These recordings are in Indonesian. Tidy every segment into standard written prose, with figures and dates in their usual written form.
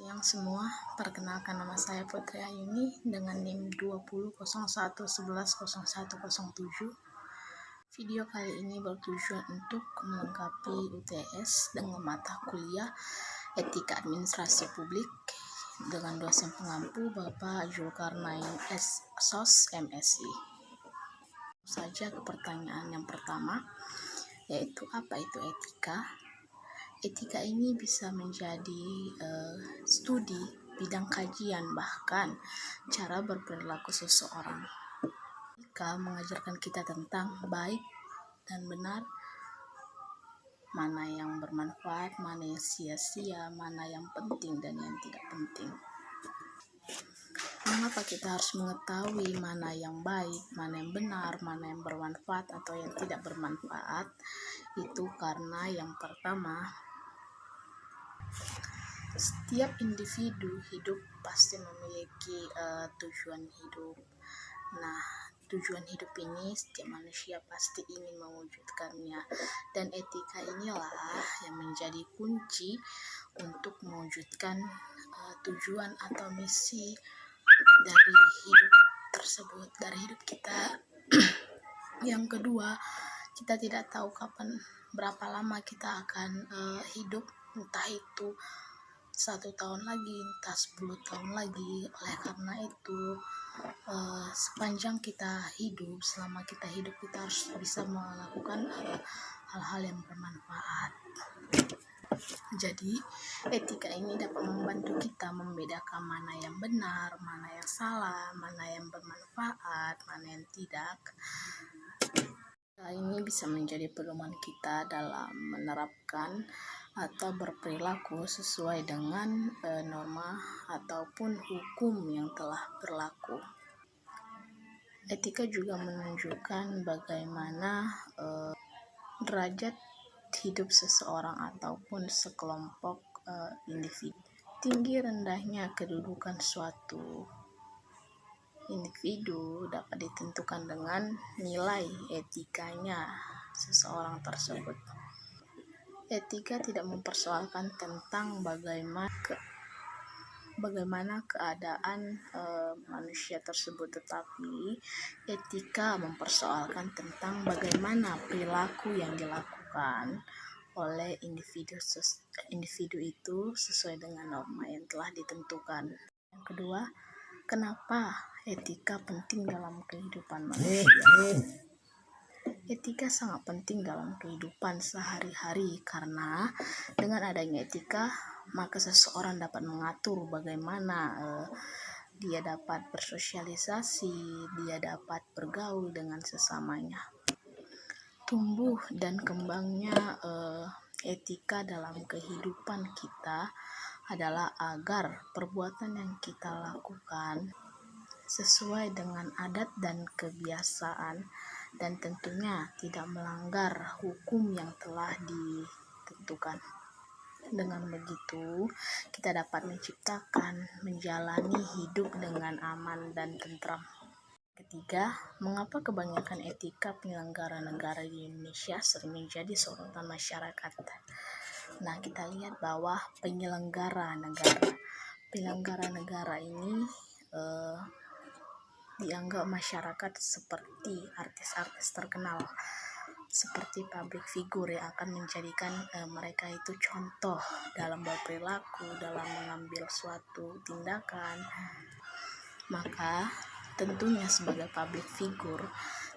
Yang semua, perkenalkan nama saya Putri Ayuni dengan NIM 20.01.11.01.07. Video kali ini bertujuan untuk melengkapi UTS dengan mata kuliah Etika Administrasi Publik dengan dosen pengampu Bapak Zulkarnain SOS MSI. Saja ke pertanyaan yang pertama, yaitu apa itu etika? Etika ini bisa menjadi studi bidang kajian, bahkan cara berperilaku seseorang. Etika mengajarkan kita tentang baik dan benar, mana yang bermanfaat, mana yang sia-sia, mana yang penting dan yang tidak penting. Mengapa kita harus mengetahui mana yang baik, mana yang benar, mana yang bermanfaat atau yang tidak bermanfaat? Itu karena yang pertama, setiap individu hidup pasti memiliki tujuan hidup. Nah, tujuan hidup ini setiap manusia pasti ingin mewujudkannya, dan etika inilah yang menjadi kunci untuk mewujudkan tujuan atau misi dari hidup tersebut, dari hidup kita. Yang kedua, kita tidak tahu berapa lama kita akan hidup, entah itu 1 tahun lagi, entah 10 tahun lagi. Oleh karena itu, sepanjang kita hidup, selama kita hidup, kita harus bisa melakukan hal-hal yang bermanfaat. Jadi, etika ini dapat membantu kita membedakan mana yang benar, mana yang salah, mana yang bermanfaat, mana yang tidak. Ini bisa menjadi pedoman kita dalam menerapkan atau berperilaku sesuai dengan norma ataupun hukum yang telah berlaku. Etika juga menunjukkan bagaimana derajat hidup seseorang ataupun sekelompok individu. Tinggi rendahnya kedudukan suatu individu dapat ditentukan dengan nilai etikanya seseorang tersebut. Etika tidak mempersoalkan tentang bagaimana keadaan manusia tersebut, tetapi etika mempersoalkan tentang bagaimana perilaku yang dilakukan oleh individu itu sesuai dengan norma yang telah ditentukan. Yang kedua, kenapa etika penting dalam kehidupan manusia? Etika sangat penting dalam kehidupan sehari-hari, karena dengan adanya etika, maka seseorang dapat mengatur bagaimana dia dapat bersosialisasi, dia dapat bergaul dengan sesamanya. Tumbuh dan kembangnya etika dalam kehidupan kita adalah agar perbuatan yang kita lakukan sesuai dengan adat dan kebiasaan, dan tentunya tidak melanggar hukum yang telah ditentukan. Dengan begitu, kita dapat menjalani hidup dengan aman dan tentram. Ketiga, mengapa kebanyakan etika penyelenggara negara di Indonesia sering menjadi sorotan masyarakat? Nah, kita lihat bahwa penyelenggara negara ini dianggap masyarakat seperti artis-artis terkenal, seperti public figure yang akan menjadikan mereka itu contoh dalam berperilaku, dalam mengambil suatu tindakan. Maka tentunya sebagai public figure,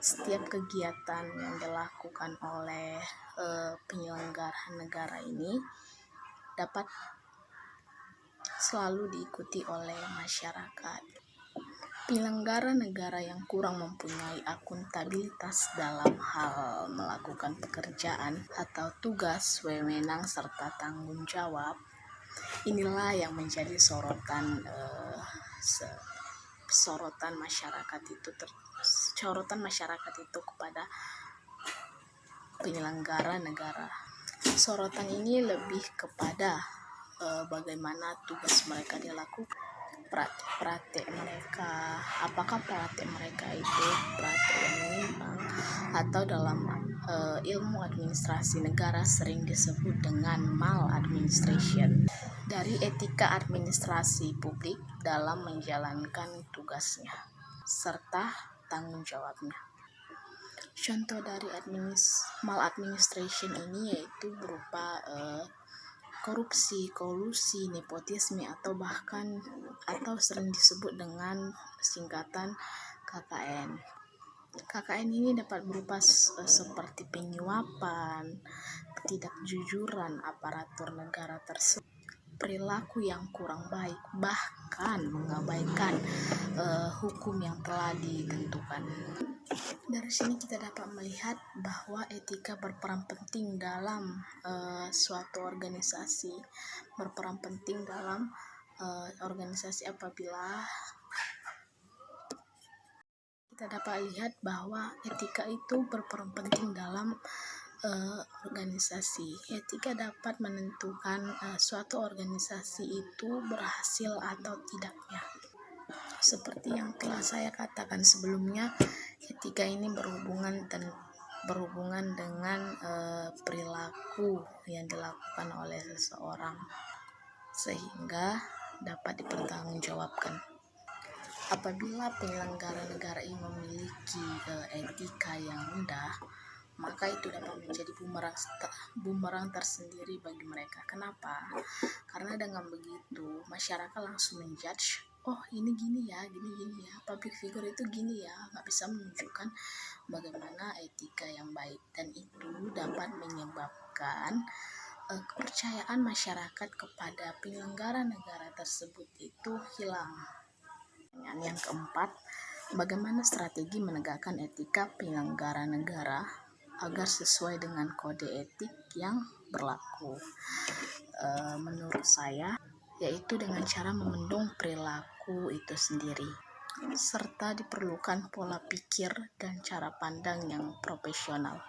setiap kegiatan yang dilakukan oleh penyelenggara negara ini dapat selalu diikuti oleh masyarakat. Penyelenggara negara yang kurang mempunyai akuntabilitas dalam hal melakukan pekerjaan atau tugas, wewenang, serta tanggung jawab, inilah yang menjadi sorotan masyarakat itu kepada penyelenggara negara. Sorotan ini lebih kepada bagaimana tugas mereka dilakukan, praktek mereka, apakah praktek mereka itu praktek yang menyimpang atau dalam ilmu administrasi negara sering disebut dengan maladministration, dari etika administrasi publik dalam menjalankan tugasnya serta tanggung jawabnya. Contoh dari maladministration ini yaitu berupa korupsi, kolusi, nepotisme, atau sering disebut dengan singkatan KKN. KKN ini dapat berupa seperti penyuapan, ketidakjujuran aparatur negara tersebut, perilaku yang kurang baik, bahkan mengabaikan hukum yang telah ditentukan. Dari sini kita dapat melihat bahwa etika berperan penting dalam suatu organisasi, apabila kita dapat lihat bahwa etika itu berperan penting dalam organisasi. Etika dapat menentukan suatu organisasi itu berhasil atau tidaknya. Seperti yang telah saya katakan sebelumnya, etika ini berhubungan dengan perilaku yang dilakukan oleh seseorang sehingga dapat dipertanggungjawabkan. Apabila penyelenggara negara ini memiliki etika yang rendah, maka itu dapat menjadi bumerang tersendiri bagi mereka. Kenapa? Karena dengan begitu masyarakat langsung menjudge, oh ini gini ya, public figure itu gini ya, nggak bisa menunjukkan bagaimana etika yang baik, dan itu dapat menyebabkan kepercayaan masyarakat kepada penyelenggara negara tersebut itu hilang. Yang keempat, bagaimana strategi menegakkan etika penyelenggara negara agar sesuai dengan kode etik yang berlaku? Menurut saya, yaitu dengan cara membendung perilaku itu sendiri, serta diperlukan pola pikir dan cara pandang yang profesional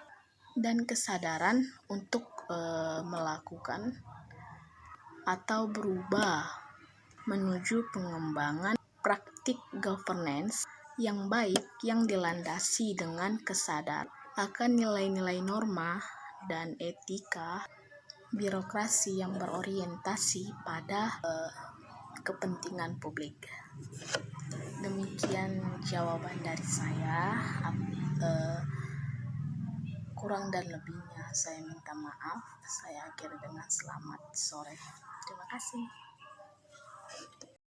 dan kesadaran untuk melakukan atau berubah menuju pengembangan praktik governance yang baik yang dilandasi dengan kesadaran akan nilai-nilai norma dan etika birokrasi yang berorientasi pada kepentingan publik. Demikian jawaban dari saya. Kurang dan lebihnya saya minta maaf. Saya akhiri dengan selamat sore. Terima kasih.